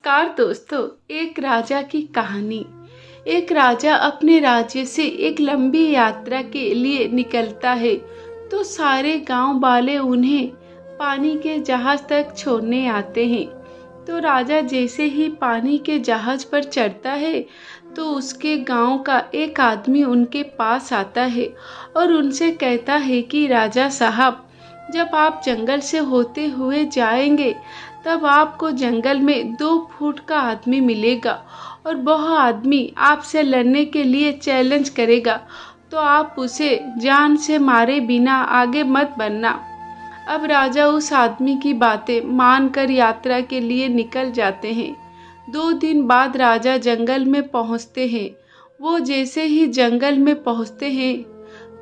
नमस्कार दोस्तों, एक राजा की कहानी। एक राजा अपने राज्य से एक लंबी यात्रा के लिए निकलता है तो सारे गांव वाले उन्हें पानी के जहाज तक छोड़ने आते हैं। तो राजा जैसे ही पानी के जहाज पर चढ़ता है तो उसके गांव का एक आदमी उनके पास आता है और उनसे कहता है कि राजा साहब, जब आप जंगल से होते हुए जाएंगे तब आपको जंगल में 2 फुट का आदमी मिलेगा और वह आदमी आपसे लड़ने के लिए चैलेंज करेगा, तो आप उसे जान से मारे बिना आगे मत बढ़ना। अब राजा उस आदमी की बातें मानकर यात्रा के लिए निकल जाते हैं। 2 दिन बाद राजा जंगल में पहुंचते हैं। वो जैसे ही जंगल में पहुंचते हैं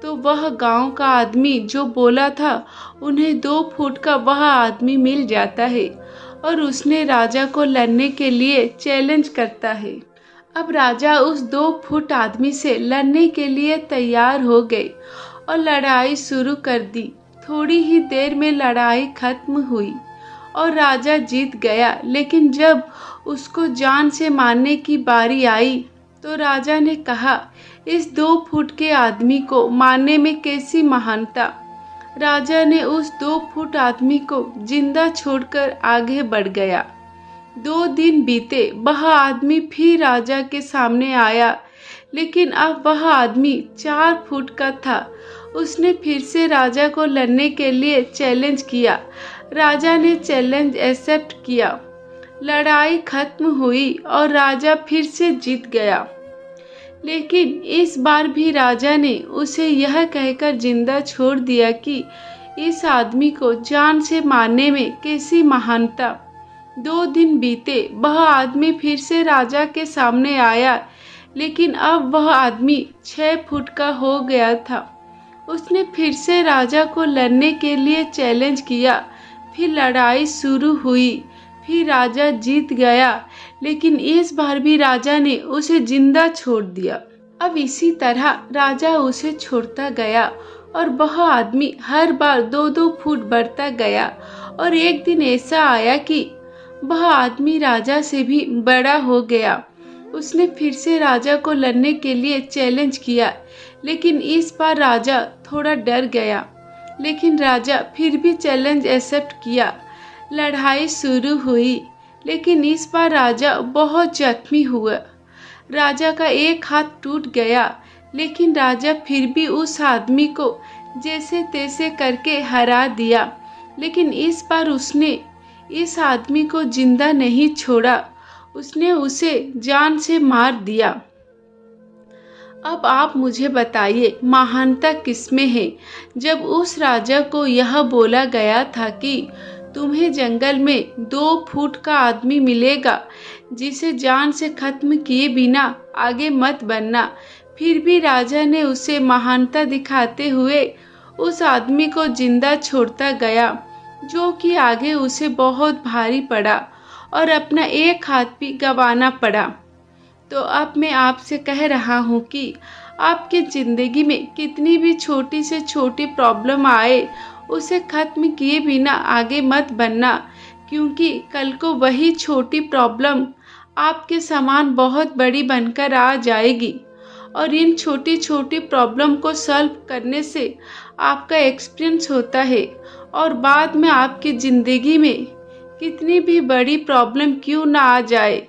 तो वह गांव का आदमी जो बोला था उन्हें 2 फुट का वह आदमी मिल जाता है और उसने राजा को लड़ने के लिए चैलेंज करता है। अब राजा उस 2 फुट आदमी से लड़ने के लिए तैयार हो गए और लड़ाई शुरू कर दी। थोड़ी ही देर में लड़ाई खत्म हुई और राजा जीत गया, लेकिन जब उसको जान से मारने की बारी आई तो राजा ने कहा, इस 2 फुट के आदमी को मारने में कैसी महानता। राजा ने उस 2 फुट आदमी को जिंदा छोड़कर आगे बढ़ गया। 2 दिन बीते, वह आदमी फिर राजा के सामने आया, लेकिन अब वह आदमी 4 फुट का था। उसने फिर से राजा को लड़ने के लिए चैलेंज किया। राजा ने चैलेंज एक्सेप्ट किया। लड़ाई खत्म हुई और राजा फिर से जीत गया, लेकिन इस बार भी राजा ने उसे यह कहकर जिंदा छोड़ दिया कि इस आदमी को जान से मारने में कैसी महानता। 2 दिन बीते, वह आदमी फिर से राजा के सामने आया, लेकिन अब वह आदमी 6 फुट का हो गया था। उसने फिर से राजा को लड़ने के लिए चैलेंज किया। फिर लड़ाई शुरू हुई। फिर राजा जीत गया, लेकिन इस बार भी राजा ने उसे जिंदा छोड़ दिया। अब इसी तरह राजा उसे छोड़ता गया और वह आदमी हर बार 2-2 फुट बढ़ता गया और एक दिन ऐसा आया कि वह आदमी राजा से भी बड़ा हो गया। उसने फिर से राजा को लड़ने के लिए चैलेंज किया, लेकिन इस बार राजा थोड़ा डर गया, लेकिन राजा फिर भी चैलेंज एक्सेप्ट किया। लड़ाई शुरू हुई, लेकिन इस बार राजा बहुत जख्मी हुआ। राजा का एक हाथ टूट गया, लेकिन राजा फिर भी उस आदमी को जैसे तैसे करके हरा दिया, लेकिन इस बार उसने इस आदमी को जिंदा नहीं छोड़ा। उसने उसे जान से मार दिया। अब आप मुझे बताइए, महानता किसमें है? जब उस राजा को यह बोला गया था कि तुम्हें जंगल में 2 फुट का आदमी मिलेगा जिसे जान से खत्म किए बिना आगे मत बढ़ना, फिर भी राजा ने उसे महानता दिखाते हुए उस आदमी को जिंदा छोड़ता गया, जो कि आगे उसे बहुत भारी पड़ा और अपना एक हाथ भी गंवाना पड़ा। तो अब मैं आपसे कह रहा हूँ कि आपकी ज़िंदगी में कितनी भी छोटी से छोटी प्रॉब्लम आए, उसे खत्म किए बिना आगे मत बढ़ना, क्योंकि कल को वही छोटी प्रॉब्लम आपके समान बहुत बड़ी बनकर आ जाएगी। और इन छोटी छोटी प्रॉब्लम को सॉल्व करने से आपका एक्सपीरियंस होता है और बाद में आपकी ज़िंदगी में कितनी भी बड़ी प्रॉब्लम क्यों ना आ जाए,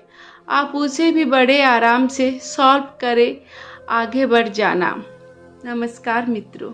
आप उसे भी बड़े आराम से सॉल्व करें, आगे बढ़ जाना। नमस्कार मित्रों।